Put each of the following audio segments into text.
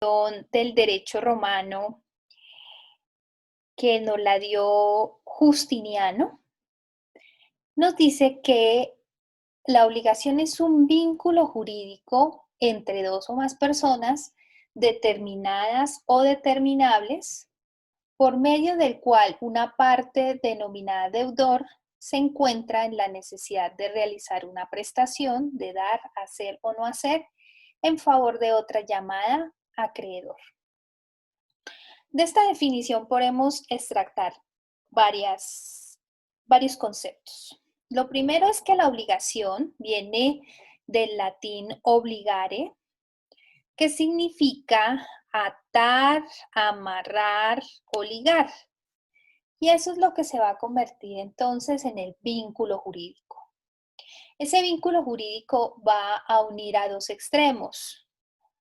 definición del derecho romano que nos la dio Justiniano, nos dice que la obligación es un vínculo jurídico entre dos o más personas determinadas o determinables, por medio del cual una parte denominada deudor se encuentra en la necesidad de realizar una prestación, de dar, hacer o no hacer, en favor de otra llamada acreedor. De esta definición podemos extractar varios conceptos. Lo primero es que la obligación viene del latín obligare, que significa atar, amarrar o ligar. Y eso es lo que se va a convertir entonces en el vínculo jurídico. Ese vínculo jurídico va a unir a dos extremos.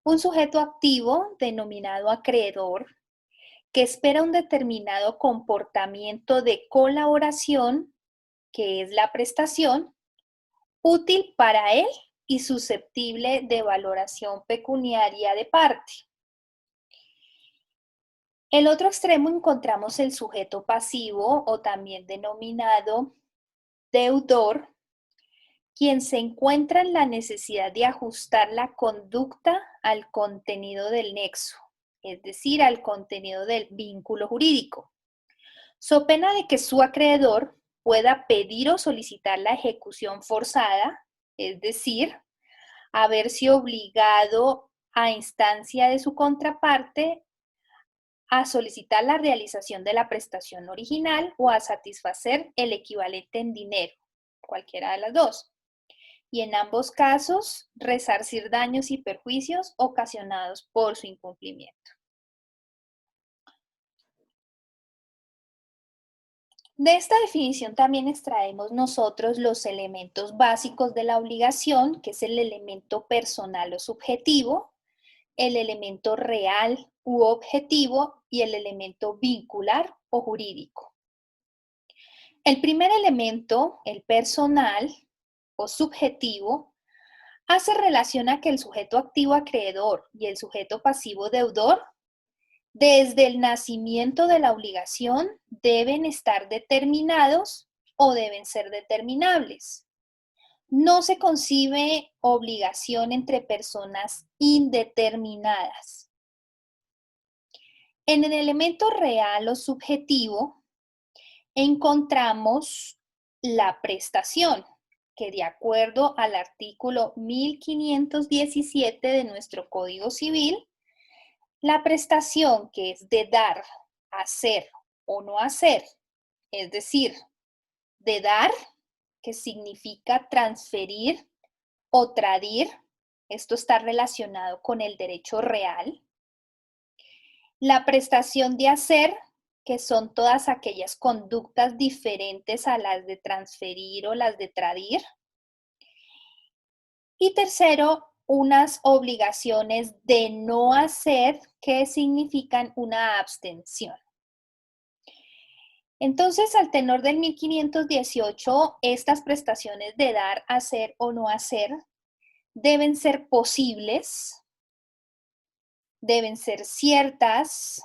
Un sujeto activo denominado acreedor, que espera un determinado comportamiento de colaboración, que es la prestación, útil para él y susceptible de valoración pecuniaria de parte. En el otro extremo encontramos el sujeto pasivo o también denominado deudor, quien se encuentra en la necesidad de ajustar la conducta al contenido del nexo, es decir, al contenido del vínculo jurídico, so pena de que su acreedor pueda pedir o solicitar la ejecución forzada, es decir, haberse obligado a instancia de su contraparte a solicitar la realización de la prestación original o a satisfacer el equivalente en dinero, cualquiera de las dos. Y en ambos casos, resarcir daños y perjuicios ocasionados por su incumplimiento. De esta definición también extraemos nosotros los elementos básicos de la obligación, que es el elemento personal o subjetivo, el elemento real u objetivo y el elemento vincular o jurídico. El primer elemento, el personal o subjetivo, hace relación a que el sujeto activo acreedor y el sujeto pasivo deudor, desde el nacimiento de la obligación, deben estar determinados o deben ser determinables. No se concibe obligación entre personas indeterminadas. En el elemento real o subjetivo encontramos la prestación, que de acuerdo al artículo 1517 de nuestro Código Civil, la prestación, que es de dar, hacer o no hacer, es decir, de dar, que significa transferir o tradir, esto está relacionado con el derecho real. La prestación de hacer, que son todas aquellas conductas diferentes a las de transferir o las de tradir. Y tercero, unas obligaciones de no hacer que significan una abstención. Entonces, al tenor del 1518, estas prestaciones de dar, hacer o no hacer deben ser posibles, deben ser ciertas,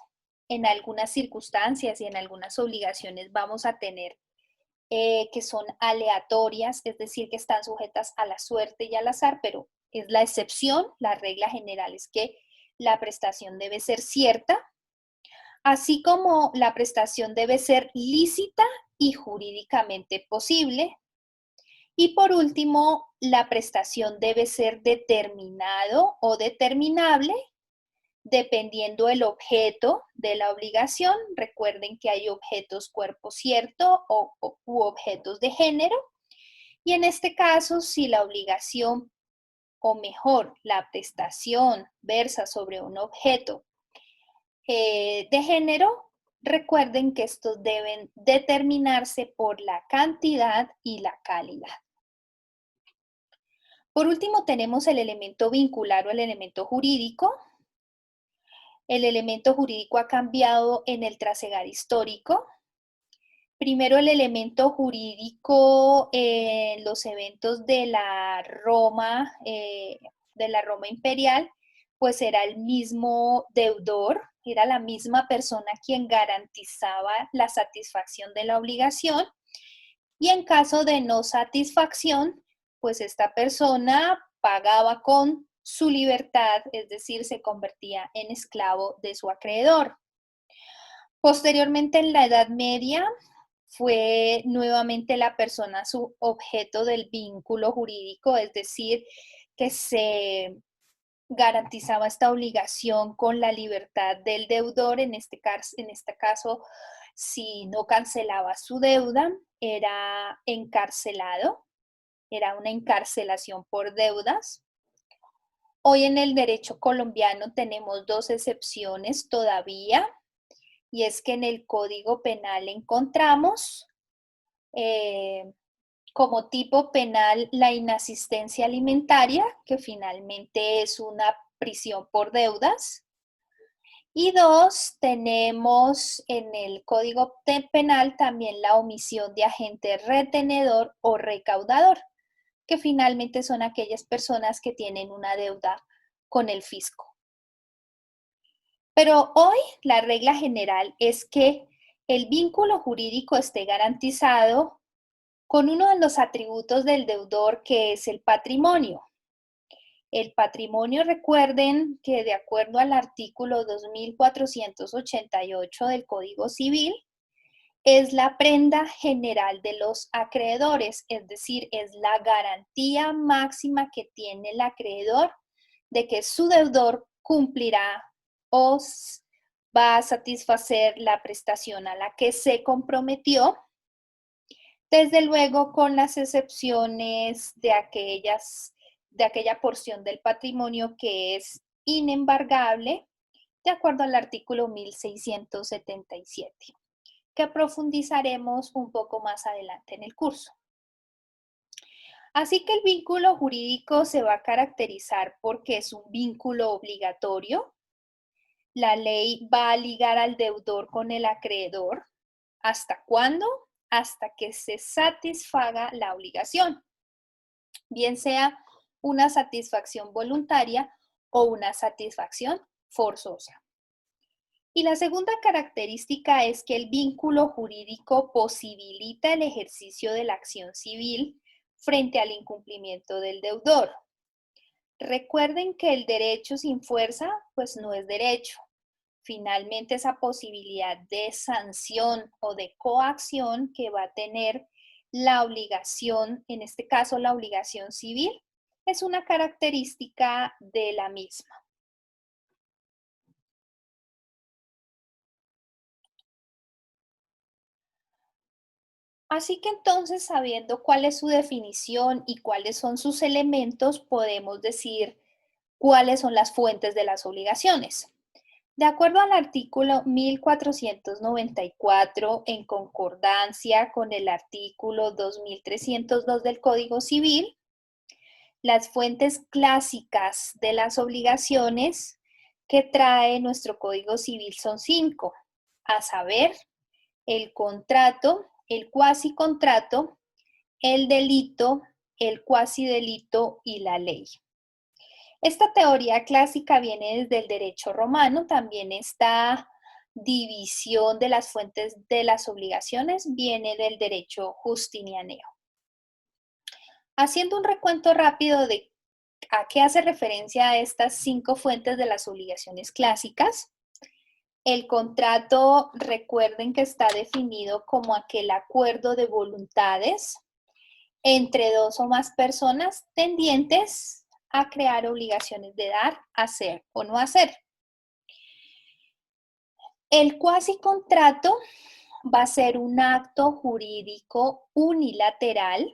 en algunas circunstancias y en algunas obligaciones vamos a tener que son aleatorias, es decir, que están sujetas a la suerte y al azar, pero es la excepción. La regla general es que la prestación debe ser cierta, así como la prestación debe ser lícita y jurídicamente posible. Y por último, la prestación debe ser determinado o determinable dependiendo el objeto de la obligación. Recuerden que hay objetos cuerpo cierto u objetos de género. Y en este caso, si la obligación, o mejor, la prestación versa sobre un objeto de género, recuerden que estos deben determinarse por la cantidad y la calidad. Por último, tenemos el elemento vincular o el elemento jurídico. El elemento jurídico ha cambiado en el trasegar histórico. Primero, el elemento jurídico en los eventos de la Roma imperial, pues era el mismo deudor, era la misma persona quien garantizaba la satisfacción de la obligación, y en caso de no satisfacción, pues esta persona pagaba con su libertad, es decir, se convertía en esclavo de su acreedor. Posteriormente, en la Edad Media, fue nuevamente la persona su objeto del vínculo jurídico, es decir, que se garantizaba esta obligación con la libertad del deudor. En este caso, si no cancelaba su deuda, era encarcelado, era una encarcelación por deudas. Hoy en el derecho colombiano tenemos dos excepciones todavía, y es que en el Código Penal encontramos como tipo penal la inasistencia alimentaria, que finalmente es una prisión por deudas. Y dos, tenemos en el Código Penal también la omisión de agente retenedor o recaudador, que finalmente son aquellas personas que tienen una deuda con el fisco. Pero hoy la regla general es que el vínculo jurídico esté garantizado con uno de los atributos del deudor, que es el patrimonio. El patrimonio, recuerden que de acuerdo al artículo 2488 del Código Civil, es la prenda general de los acreedores, es decir, es la garantía máxima que tiene el acreedor de que su deudor cumplirá o va a satisfacer la prestación a la que se comprometió, desde luego con las excepciones de aquella porción del patrimonio que es inembargable, de acuerdo al artículo 1677, que profundizaremos un poco más adelante en el curso. Así que el vínculo jurídico se va a caracterizar porque es un vínculo obligatorio. La ley va a ligar al deudor con el acreedor. ¿Hasta cuándo? Hasta que se satisfaga la obligación, bien sea una satisfacción voluntaria o una satisfacción forzosa. Y la segunda característica es que el vínculo jurídico posibilita el ejercicio de la acción civil frente al incumplimiento del deudor. Recuerden que el derecho sin fuerza, pues no es derecho. Finalmente, esa posibilidad de sanción o de coacción que va a tener la obligación, en este caso la obligación civil, es una característica de la misma. Así que entonces, sabiendo cuál es su definición y cuáles son sus elementos, podemos decir cuáles son las fuentes de las obligaciones. De acuerdo al artículo 1494, en concordancia con el artículo 2302 del Código Civil, las fuentes clásicas de las obligaciones que trae nuestro Código Civil son 5, a saber, el contrato, el cuasicontrato, el delito, el cuasidelito y la ley. Esta teoría clásica viene desde el derecho romano. También esta división de las fuentes de las obligaciones viene del derecho justinianeo. Haciendo un recuento rápido de a qué hace referencia a estas 5 fuentes de las obligaciones clásicas. El contrato, recuerden que está definido como aquel acuerdo de voluntades entre dos o más personas tendientes a crear obligaciones de dar, hacer o no hacer. El cuasicontrato va a ser un acto jurídico unilateral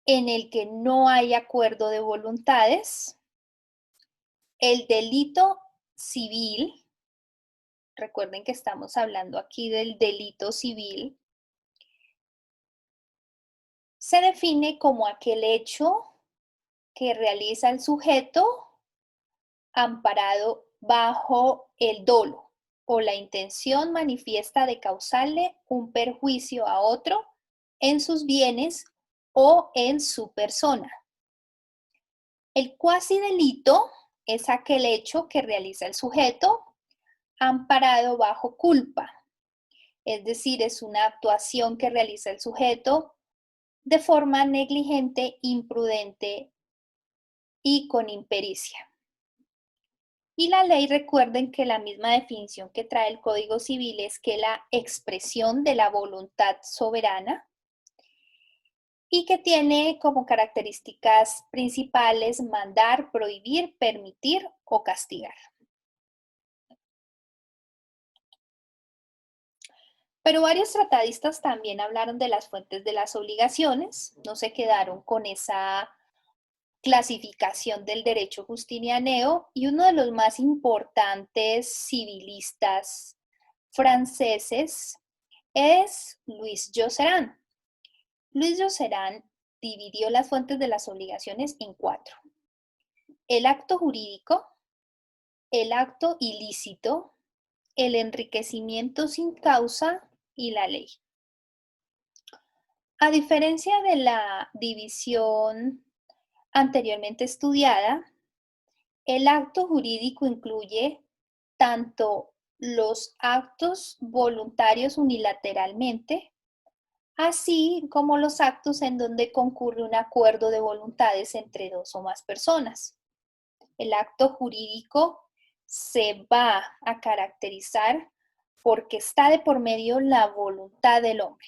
en el que no hay acuerdo de voluntades. El delito civil, recuerden que estamos hablando aquí del delito civil, se define como aquel hecho que realiza el sujeto amparado bajo el dolo o la intención manifiesta de causarle un perjuicio a otro en sus bienes o en su persona. El cuasi delito es aquel hecho que realiza el sujeto amparado bajo culpa, es decir, es una actuación que realiza el sujeto de forma negligente, imprudente y con impericia. Y la ley, recuerden que la misma definición que trae el Código Civil es que la expresión de la voluntad soberana y que tiene como características principales mandar, prohibir, permitir o castigar. Pero varios tratadistas también hablaron de las fuentes de las obligaciones, no se quedaron con esa clasificación del derecho justinianeo, y uno de los más importantes civilistas franceses es Louis Josserand. Louis Josserand dividió las fuentes de las obligaciones en 4: el acto jurídico, el acto ilícito, el enriquecimiento sin causa y la ley. A diferencia de la división anteriormente estudiada, el acto jurídico incluye tanto los actos voluntarios unilateralmente, así como los actos en donde concurre un acuerdo de voluntades entre 2 o más personas. El acto jurídico se va a caracterizar porque está de por medio la voluntad del hombre.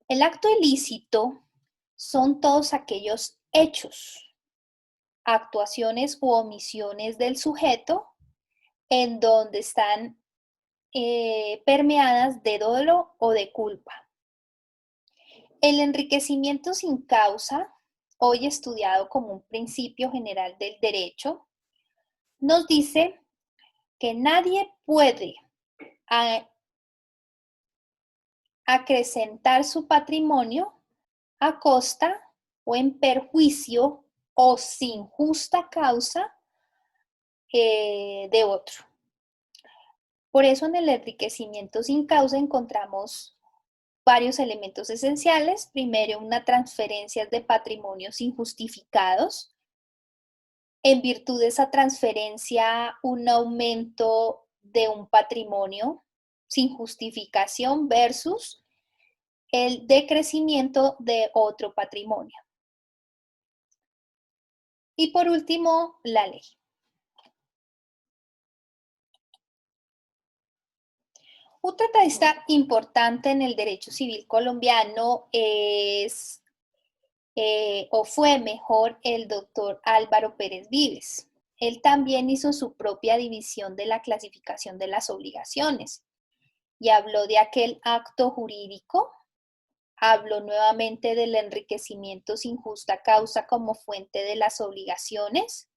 El acto ilícito son todos aquellos hechos, actuaciones u omisiones del sujeto en donde están permeadas de dolo o de culpa. El enriquecimiento sin causa, hoy estudiado como un principio general del derecho, nos dice que nadie puede acrecentar su patrimonio a costa o en perjuicio o sin justa causa de otro. Por eso en el enriquecimiento sin causa encontramos varios elementos esenciales. Primero, una transferencia de patrimonios injustificados. En virtud de esa transferencia, un aumento de un patrimonio sin justificación versus el decrecimiento de otro patrimonio. Y por último, la ley. Un tratadista importante en el derecho civil colombiano es, o fue mejor, el doctor Álvaro Pérez Vives. Él también hizo su propia división de la clasificación de las obligaciones y habló de aquel acto jurídico, habló nuevamente del enriquecimiento sin justa causa como fuente de las obligaciones,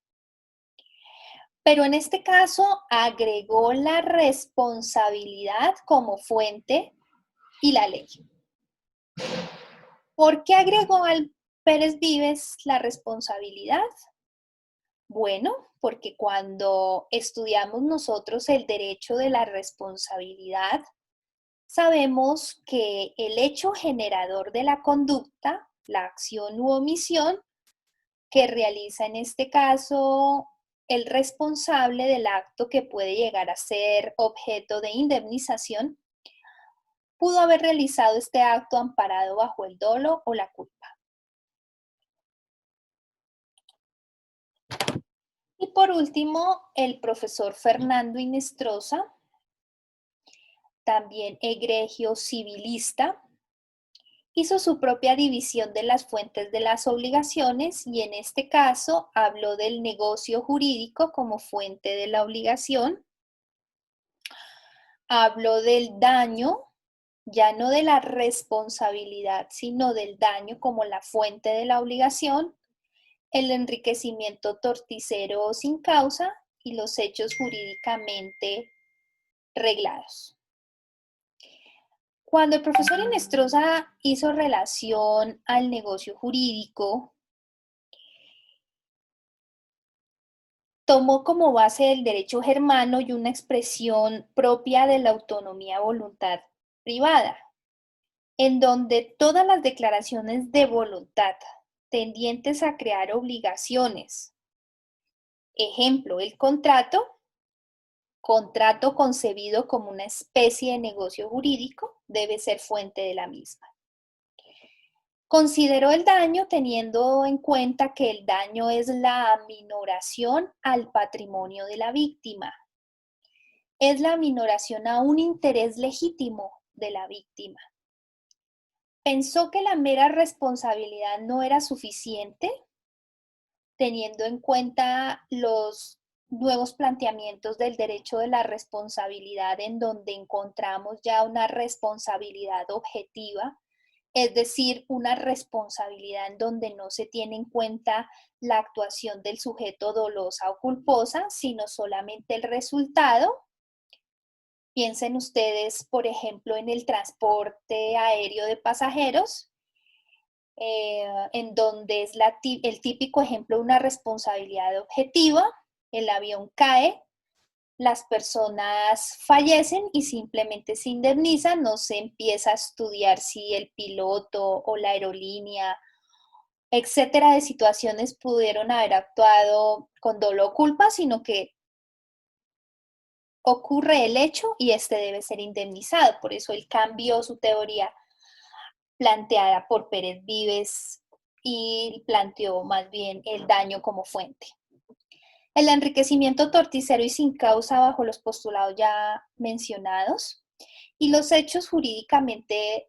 pero en este caso agregó la responsabilidad como fuente y la ley. ¿Por qué agregó al Pérez Vives la responsabilidad? Bueno, porque cuando estudiamos nosotros el derecho de la responsabilidad, sabemos que el hecho generador de la conducta, la acción u omisión, que realiza en este caso el responsable del acto que puede llegar a ser objeto de indemnización, pudo haber realizado este acto amparado bajo el dolo o la culpa. Y por último, el profesor Fernando Inestrosa, también egregio civilista, hizo su propia división de las fuentes de las obligaciones y en este caso habló del negocio jurídico como fuente de la obligación, habló del daño, ya no de la responsabilidad, sino del daño como la fuente de la obligación, el enriquecimiento torticero o sin causa y los hechos jurídicamente reglados. Cuando el profesor Inestrosa hizo relación al negocio jurídico, tomó como base el derecho germano y una expresión propia de la autonomía voluntad privada, en donde todas las declaraciones de voluntad tendientes a crear obligaciones. Ejemplo, el contrato concebido como una especie de negocio jurídico debe ser fuente de la misma. Consideró el daño teniendo en cuenta que el daño es la aminoración al patrimonio de la víctima. Es la aminoración a un interés legítimo de la víctima. Pensó que la mera responsabilidad no era suficiente, teniendo en cuenta los nuevos planteamientos del derecho de la responsabilidad, en donde encontramos ya una responsabilidad objetiva, es decir, una responsabilidad en donde no se tiene en cuenta la actuación del sujeto dolosa o culposa, sino solamente el resultado. Piensen ustedes, por ejemplo, en el transporte aéreo de pasajeros, en donde es el típico ejemplo de una responsabilidad objetiva. El avión cae, las personas fallecen y simplemente se indemnizan, no se empieza a estudiar si el piloto o la aerolínea, etcétera, de situaciones pudieron haber actuado con dolo o culpa, sino que ocurre el hecho y este debe ser indemnizado. Por eso él cambió su teoría planteada por Pérez Vives y planteó más bien el daño como fuente. El enriquecimiento torticero y sin causa bajo los postulados ya mencionados y los hechos jurídicamente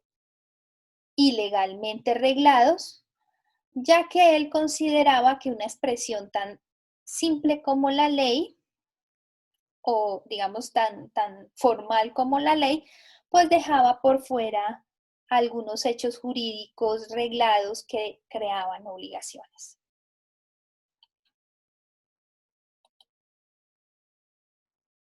y legalmente reglados, ya que él consideraba que una expresión tan simple como la ley, o digamos tan formal como la ley, pues dejaba por fuera algunos hechos jurídicos reglados que creaban obligaciones.